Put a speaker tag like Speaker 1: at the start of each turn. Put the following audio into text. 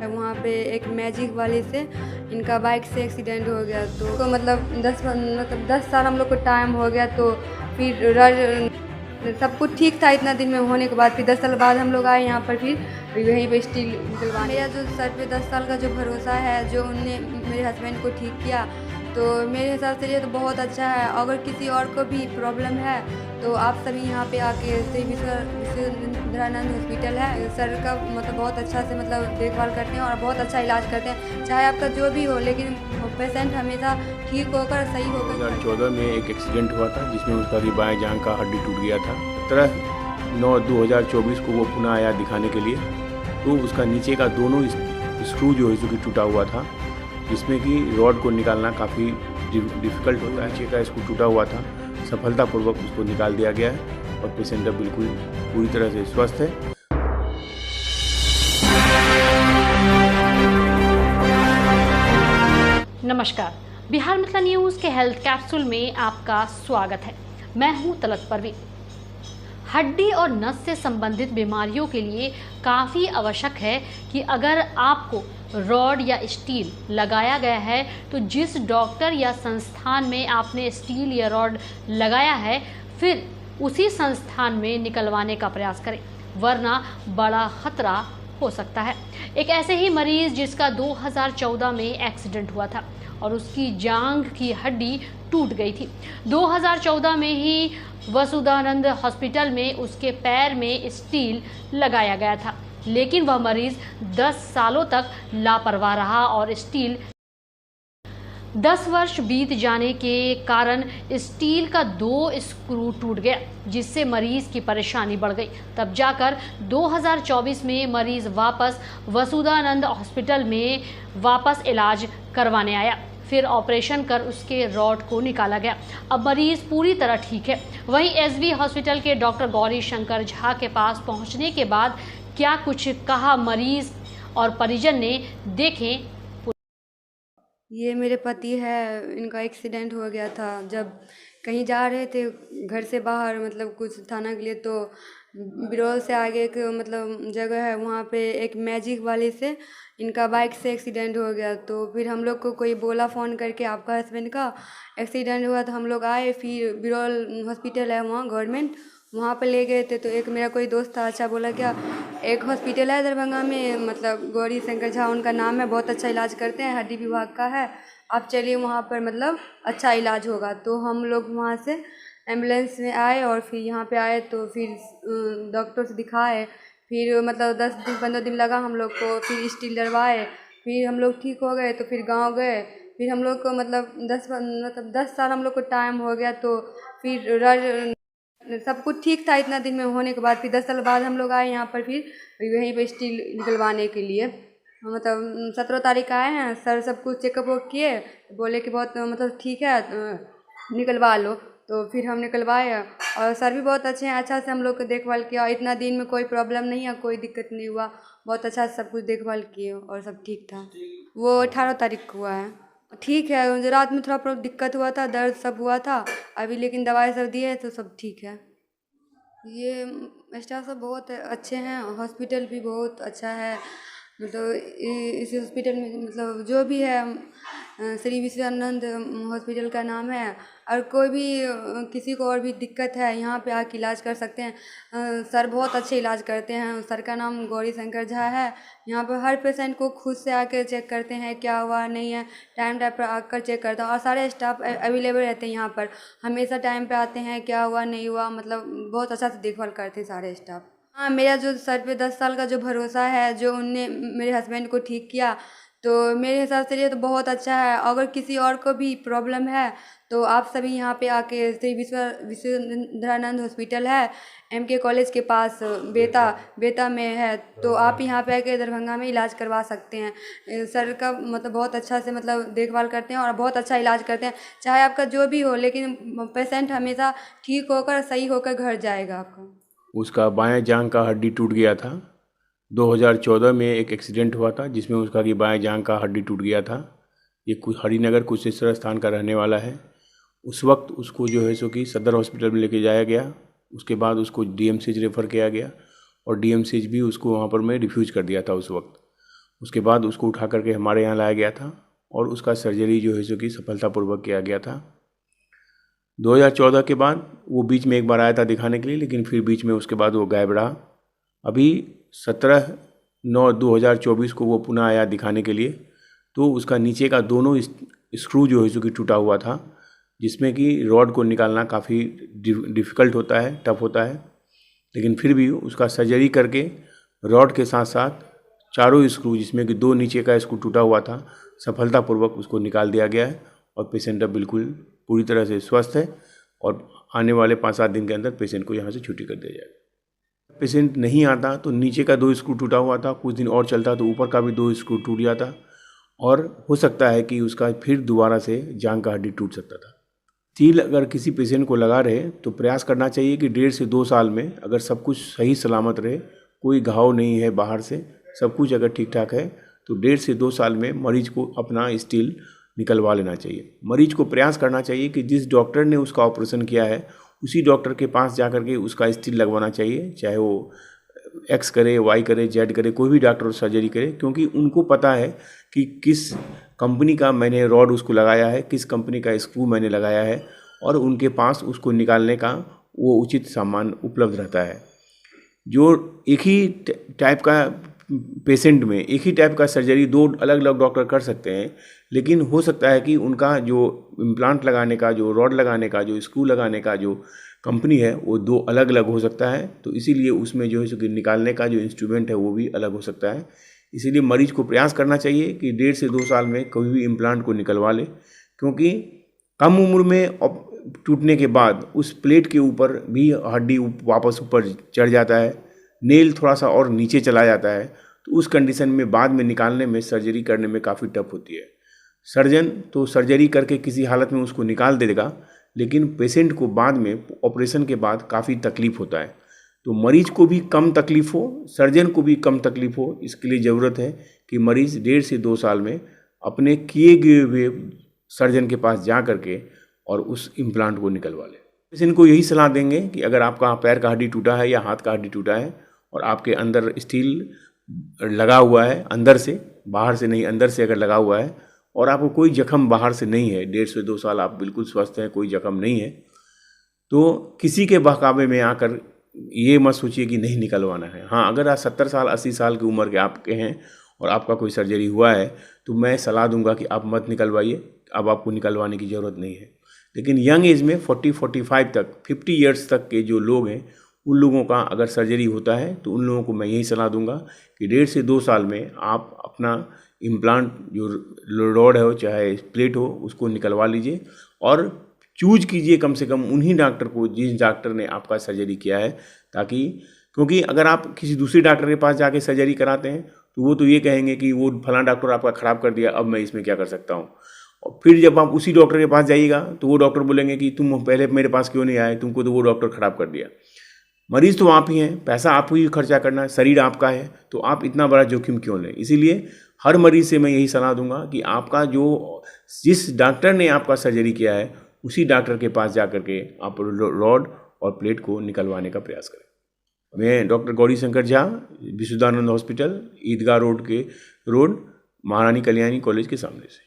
Speaker 1: वहाँ पे एक मैजिक वाले से इनका बाइक से एक्सीडेंट हो गया, तो मतलब 10 साल हम लोग को टाइम हो गया। तो फिर सब कुछ ठीक था इतना दिन में होने के बाद, फिर 10 साल बाद हम लोग आए यहाँ पर, फिर यहीं पे स्टील निकलवाने। मेरा जो सर पे 10 साल का जो भरोसा है, जो उनने मेरे हस्बैंड को ठीक किया, तो मेरे हिसाब से ये तो बहुत अच्छा है। अगर किसी और को भी प्रॉब्लम है तो आप सभी यहाँ पे आके श्री विश्वेंद्रानंद हॉस्पिटल है, सर का मतलब बहुत अच्छा से मतलब देखभाल करते हैं और बहुत अच्छा इलाज करते हैं, चाहे आपका जो भी हो, लेकिन पेशेंट हमेशा ठीक होकर सही होकर।
Speaker 2: 2014 में एक एक्सीडेंट हुआ था जिसमें उसका भी बाएं जांघ का हड्डी टूट गया था। 17/9/2024 को वो पुनः आया दिखाने के लिए, तो उसका नीचे का दोनों स्क्रू जो है जो कि टूटा हुआ था, जिसमें कि रॉड को निकालना काफ़ी डिफ़िकल्ट होता है। नीचे का स्क्रू टूटा हुआ था, सफलतापूर्वक उसको निकाल दिया गया है और पेशेंट अब बिल्कुल पूरी तरह से स्वस्थ है।
Speaker 3: नमस्कार, बिहार मिथिला न्यूज़ के हेल्थ कैप्सूल में आपका स्वागत है। मैं हूं तलत परवीन। हड्डी और नस से संबंधित बीमारियों के लिए काफ़ी आवश्यक है कि अगर आपको रॉड या स्टील लगाया गया है तो जिस डॉक्टर या संस्थान में आपने स्टील या रॉड लगाया है फिर उसी संस्थान में निकलवाने का प्रयास करें, वरना बड़ा खतरा हो सकता है। एक ऐसे ही मरीज जिसका 2014 में एक्सीडेंट हुआ था और उसकी जांघ की हड्डी टूट गई थी। 2014 में ही वसुधानंद हॉस्पिटल में उसके पैर में स्टील लगाया गया था, लेकिन वह मरीज 10 सालों तक लापरवाह रहा और 10 वर्ष बीत जाने के कारण स्टील का 2 स्क्रू टूट गया, जिससे मरीज की परेशानी बढ़ गई। तब जाकर 2024 में मरीज वापस वसुधानंद हॉस्पिटल में वापस इलाज करवाने आया। फिर ऑपरेशन कर उसके रॉड को निकाला गया। अब मरीज पूरी तरह ठीक है। वहीं एसवी हॉस्पिटल के डॉक्टर गौरी शंकर झा के पास पहुंचने के बाद क्या कुछ कहा मरीज और परिजन ने, देखें।
Speaker 1: ये मेरे पति है, इनका एक्सीडेंट हो गया था। जब कहीं जा रहे थे घर से बाहर, मतलब कुछ थाना के लिए, तो बिरौल से आगे एक मतलब जगह है, वहाँ पे एक मैजिक वाले से इनका बाइक से एक्सीडेंट हो गया। तो फिर हम लोग को कोई बोला फ़ोन करके आपका हस्बैंड का एक्सीडेंट हुआ, तो हम लोग आए। फिर बिरौल हॉस्पिटल है वहाँ गवर्नमेंट, वहाँ पर ले गए थे। तो एक मेरा कोई दोस्त था, अच्छा बोला क्या एक हॉस्पिटल है दरभंगा में, मतलब गौरी शंकर झा उनका नाम है, बहुत अच्छा इलाज करते हैं, हड्डी विभाग का है, आप चलिए वहाँ पर, मतलब अच्छा इलाज होगा। तो हम लोग वहाँ से एम्बुलेंस में आए और फिर यहाँ पे आए, तो फिर डॉक्टर से दिखाए। फिर मतलब 10-15 दिन लगा हम लोग को, फिर स्टील डलवाए, फिर हम लोग ठीक हो गए। तो फिर गाँव गए, फिर हम लोग को मतलब 10 साल हम लोग को टाइम हो गया। तो फिर सब कुछ ठीक था इतना दिन में होने के बाद, फिर 10 साल बाद हम लोग आए यहाँ पर, फिर यहीं पे स्टील निकलवाने के लिए। मतलब 17 तारीख आए हैं, सर सब कुछ चेकअप किए, बोले कि बहुत मतलब ठीक है, निकलवा लो। तो फिर हम निकलवाए और सर भी बहुत अच्छे हैं, अच्छा से हम लोग को देखभाल किया। इतना दिन में कोई प्रॉब्लम नहीं है, कोई दिक्कत नहीं हुआ, बहुत अच्छा से सब कुछ देखभाल किए और सब ठीक था। वो 18 तारीख को हुआ है। ठीक है, रात में थोड़ा दिक्कत हुआ था, दर्द सब हुआ था अभी, लेकिन दवाई सब दिए तो सब ठीक है। ये स्टाफ सब बहुत अच्छे हैं, हॉस्पिटल भी बहुत अच्छा है। मतलब इस हॉस्पिटल में मतलब जो भी है श्री विश्वेंद्रानंद हॉस्पिटल का नाम है, और कोई भी किसी को और भी दिक्कत है यहाँ पे आके इलाज कर सकते हैं। सर बहुत अच्छे इलाज करते हैं, सर का नाम गौरी शंकर झा है। यहाँ पर हर पेशेंट को खुद से आकर चेक करते हैं क्या हुआ नहीं है, टाइम पर आकर चेक करता है, और सारे स्टाफ अवेलेबल रहते हैं यहाँ पर, हमेशा टाइम पे आते हैं, क्या हुआ नहीं हुआ, मतलब बहुत अच्छा से देखभाल करते हैं सारे स्टाफ। हाँ, मेरा जो सर पे 10 साल का जो भरोसा है, जो उनने मेरे हस्बैंड को ठीक किया, तो मेरे हिसाब से ये तो बहुत अच्छा है। अगर किसी और को भी प्रॉब्लम है तो आप सभी यहाँ पे आके श्री विश्वेंद्रानंद हॉस्पिटल है, एमके कॉलेज के पास, बेता में है, तो आप यहाँ पे आके दरभंगा में इलाज करवा सकते हैं। सर का मतलब बहुत अच्छा से मतलब देखभाल करते हैं और बहुत अच्छा इलाज करते हैं, चाहे आपका जो भी हो, लेकिन पेशेंट हमेशा ठीक होकर सही होकर घर जाएगा आपका।
Speaker 2: उसका बाएं जांघ का हड्डी टूट गया था। 2014 में एक एक्सीडेंट हुआ था जिसमें उसका कि बाएं जांघ का हड्डी टूट गया था। ये हरिनगर कुशेश्वर स्थान का रहने वाला है। उस वक्त उसको जो है सो कि सदर हॉस्पिटल में लेके जाया गया, उसके बाद उसको डीएमसीएच रेफ़र किया गया और डीएमसीएच भी उसको वहाँ पर में रिफ्यूज़ कर दिया था उस वक्त। उसके बाद उसको उठा करके हमारे यहाँ लाया गया था और उसका सर्जरी जो है सो कि सफलतापूर्वक किया गया था। 2014 के बाद वो बीच में एक बार आया था दिखाने के लिए, लेकिन फिर बीच में उसके बाद वो गायब रहा। अभी 17/9/2024 को वो पुनः आया दिखाने के लिए, तो उसका नीचे का दोनों स्क्रू जो है सो कि टूटा हुआ था, जिसमें कि रॉड को निकालना काफ़ी डिफ़िकल्ट होता है, टफ होता है। लेकिन फिर भी उसका सर्जरी करके रॉड के साथ साथ चारों स्क्रू, जिसमें कि 2 नीचे का स्क्रू टूटा हुआ था, सफलतापूर्वक उसको निकाल दिया गया है और पेशेंट अब बिल्कुल पूरी तरह से स्वस्थ है और आने वाले 5-7 दिन के अंदर पेशेंट को यहाँ से छुट्टी कर दिया जाएगा। पेशेंट नहीं आता तो नीचे का 2 स्क्रू टूटा हुआ था, कुछ दिन और चलता तो ऊपर का भी 2 स्क्रू टूट जाता और हो सकता है कि उसका फिर दोबारा से जांघ का हड्डी टूट सकता था। स्टील अगर किसी पेशेंट को लगा रहे तो प्रयास करना चाहिए कि 1.5 से 2 साल में अगर सब कुछ सही सलामत रहे, कोई घाव नहीं है बाहर से, सब कुछ अगर ठीक ठाक है, तो 1.5 से 2 साल में मरीज को अपना स्टील निकलवा लेना चाहिए। मरीज को प्रयास करना चाहिए कि जिस डॉक्टर ने उसका ऑपरेशन किया है उसी डॉक्टर के पास जा कर के उसका स्टील लगवाना चाहिए, चाहे वो एक्स करे, वाई करे, जेड करे, कोई भी डॉक्टर सर्जरी करे, क्योंकि उनको पता है कि किस कंपनी का मैंने रॉड उसको लगाया है, किस कंपनी का स्क्रू मैंने लगाया है और उनके पास उसको निकालने का वो उचित सामान उपलब्ध रहता है। जो एक ही टाइप का पेशेंट में एक ही टाइप का सर्जरी 2 अलग अलग डॉक्टर कर सकते हैं, लेकिन हो सकता है कि उनका जो इम्प्लांट लगाने का, जो रॉड लगाने का, जो स्क्रू लगाने का जो कंपनी है वो 2 अलग अलग हो सकता है। तो इसीलिए उसमें जो है सो कि निकालने का जो इंस्ट्रूमेंट है वो भी अलग हो सकता है। इसीलिए मरीज को प्रयास करना चाहिए कि 1.5 से 2 साल में कभी भी इम्प्लांट को निकलवा ले, क्योंकि कम उम्र में टूटने के बाद उस प्लेट के ऊपर भी हड्डी वापस ऊपर चढ़ जाता है, नेल थोड़ा सा और नीचे चला जाता है, तो उस कंडीशन में बाद में निकालने में, सर्जरी करने में काफ़ी टफ होती है। सर्जन तो सर्जरी करके किसी हालत में उसको निकाल देगा, लेकिन पेशेंट को बाद में ऑपरेशन के बाद काफ़ी तकलीफ होता है। तो मरीज को भी कम तकलीफ हो, सर्जन को भी कम तकलीफ हो, इसके लिए ज़रूरत है कि मरीज 1.5 से 2 साल में अपने किए गए हुए सर्जन के पास जा करके और उस इम्प्लांट को निकलवा ले। पेशेंट को यही सलाह देंगे कि अगर आपका पैर का हड्डी टूटा है या हाथ का हड्डी टूटा है और आपके अंदर स्टील लगा हुआ है, अंदर से, बाहर से नहीं, अंदर से अगर लगा हुआ है और आपको कोई जख्म बाहर से नहीं है, 1.5 से 2 साल आप बिल्कुल स्वस्थ हैं, कोई जख्म नहीं है, तो किसी के बहकावे में आकर ये मत सोचिए कि नहीं निकलवाना है। हाँ, अगर आप 70 साल 80 साल की उम्र के आपके हैं और आपका कोई सर्जरी हुआ है तो मैं सलाह दूंगा कि आप मत निकलवाइए, अब आपको निकलवाने की ज़रूरत नहीं है। लेकिन यंग एज में 40-45 तक, 50 ईयर्स तक के जो लोग हैं उन लोगों का अगर सर्जरी होता है तो उन लोगों को मैं यही सलाह दूंगा कि 1.5 से 2 साल में आप अपना इम्प्लांट जो रॉड है, चाहे प्लेट हो, उसको निकलवा लीजिए और चूज कीजिए कम से कम उन्हीं डॉक्टर को जिस डॉक्टर ने आपका सर्जरी किया है, ताकि, क्योंकि अगर आप किसी दूसरे डॉक्टर के पास जाके सर्जरी कराते हैं तो वो तो ये कहेंगे कि वो फलां डॉक्टर आपका ख़राब कर दिया, अब मैं इसमें क्या कर सकता हूँ। और फिर जब आप उसी डॉक्टर के पास जाइएगा तो वो डॉक्टर बोलेंगे कि तुम पहले मेरे पास क्यों नहीं आए, तुमको तो वो डॉक्टर ख़राब कर दिया। मरीज़ तो आप ही हैं, पैसा आपको ही खर्चा करना है, शरीर आपका है, तो आप इतना बड़ा जोखिम क्यों लें। इसीलिए हर मरीज़ से मैं यही सलाह दूंगा कि आपका जिस डॉक्टर ने आपका सर्जरी किया है उसी डॉक्टर के पास जा कर के आप रॉड और प्लेट को निकलवाने का प्रयास करें। मैं डॉक्टर गौरी शंकर झा, विशुद्धानंद हॉस्पिटल, ईदगाह रोड, महारानी कल्याणी कॉलेज के सामने से।